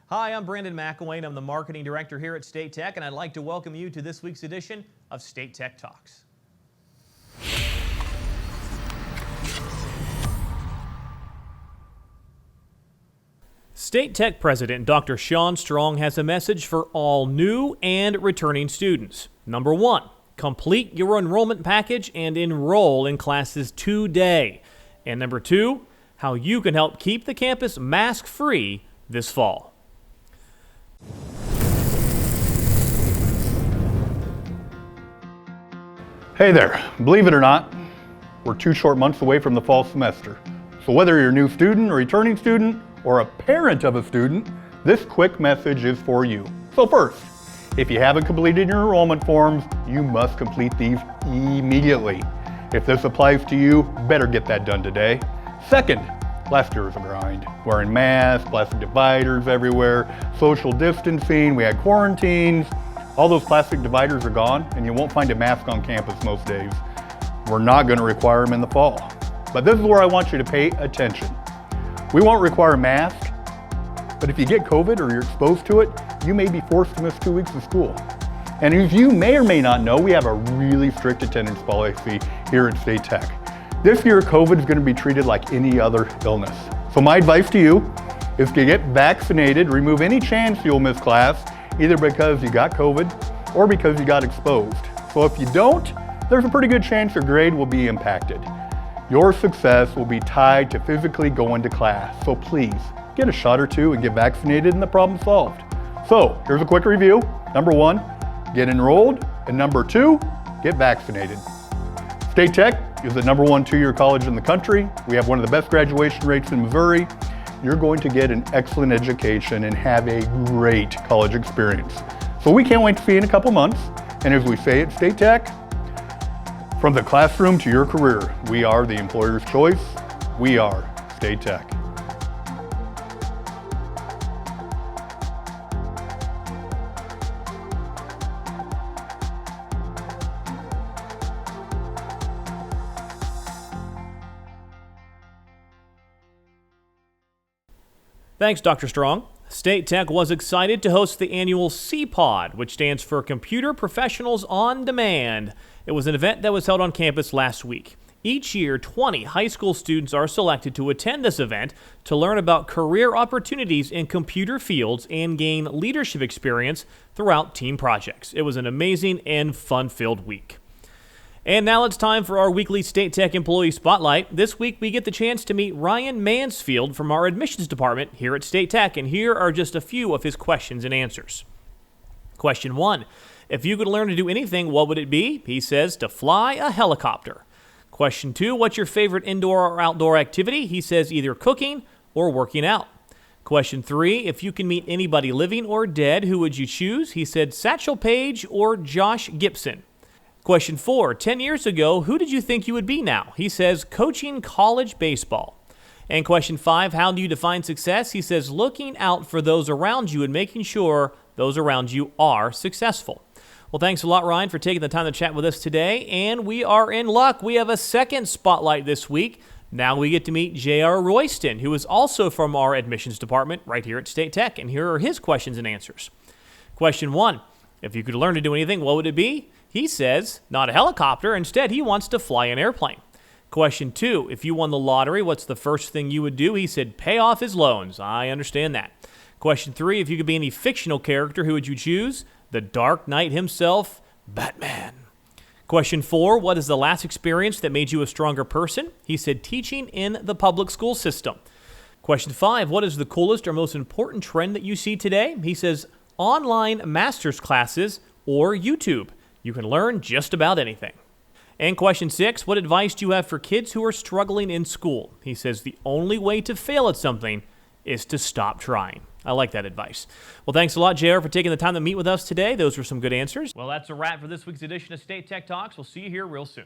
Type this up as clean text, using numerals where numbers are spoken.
Hi, I'm Brandon McElwain. I'm the Marketing Director here at State Tech, and I'd like to welcome you to this week's edition of State Tech Talks. State Tech President Dr. Sean Strong has a message for all new and returning students. Number one, complete your enrollment package and enroll in classes today. And number two, how you can help keep the campus mask-free this fall. Hey there, believe it or not, we're 2 short months away from the fall semester. So whether you're a new student, a returning student, or a parent of a student, this quick message is for you. So first, if you haven't completed your enrollment forms, you must complete these immediately. If this applies to you, better get that done today. Second, last year was a grind. Wearing masks, plastic dividers everywhere, social distancing, we had quarantines. All those plastic dividers are gone, and you won't find a mask on campus most days. We're not going to require them in the fall. But this is where I want you to pay attention. We won't require masks, but if you get COVID or you're exposed to it, you may be forced to miss 2 weeks of school. And as you may or may not know, we have a really strict attendance policy here at State Tech. This year, COVID is going to be treated like any other illness. So my advice to you is to get vaccinated, remove any chance you'll miss class, either because you got COVID or because you got exposed. So if you don't, there's a pretty good chance your grade will be impacted. Your success will be tied to physically going to class. So please, get a shot or two and get vaccinated and the problem solved. So here's a quick review. Number one, get enrolled. And number two, get vaccinated. State Tech is the #1 2-year college in the country. We have one of the best graduation rates in Missouri. You're going to get an excellent education and have a great college experience. So we can't wait to see you in a couple months. And as we say at State Tech, from the classroom to your career, we are the employer's choice. We are State Tech. Thanks, Dr. Strong. State Tech was excited to host the annual CPOD, which stands for Computer Professionals on Demand. It was an event that was held on campus last week. Each year, 20 high school students are selected to attend this event to learn about career opportunities in computer fields and gain leadership experience throughout team projects. It was an amazing and fun-filled week. And now it's time for our weekly State Tech Employee Spotlight. This week we get the chance to meet Ryan Mansfield from our admissions department here at State Tech, and here are just a few of his questions and answers. Question 1. If you could learn to do anything, what would it be? He says to fly a helicopter. Question 2. What's your favorite indoor or outdoor activity? He says either cooking or working out. Question 3. If you can meet anybody living or dead, who would you choose? He said Satchel Paige or Josh Gibson. Question 4, 10 years ago, who did you think you would be now? He says, coaching college baseball. And question 5, how do you define success? He says, looking out for those around you and making sure those around you are successful. Well, thanks a lot, Ryan, for taking the time to chat with us today. And we are in luck. We have a second spotlight this week. Now we get to meet J.R. Royston, who is also from our admissions department right here at State Tech. And here are his questions and answers. Question 1, if you could learn to do anything, what would it be? He says, not a helicopter. Instead, he wants to fly an airplane. Question 2, if you won the lottery, what's the first thing you would do? He said, pay off his loans. I understand that. Question 3, if you could be any fictional character, who would you choose? The Dark Knight himself, Batman. Question 4, what is the last experience that made you a stronger person? He said, teaching in the public school system. Question 5, what is the coolest or most important trend that you see today? He says, online master's classes or YouTube. You can learn just about anything. And question 6, what advice do you have for kids who are struggling in school? He says the only way to fail at something is to stop trying. I like that advice. Well, thanks a lot, JR, for taking the time to meet with us today. Those were some good answers. Well, that's a wrap for this week's edition of State Tech Talks. We'll see you here real soon.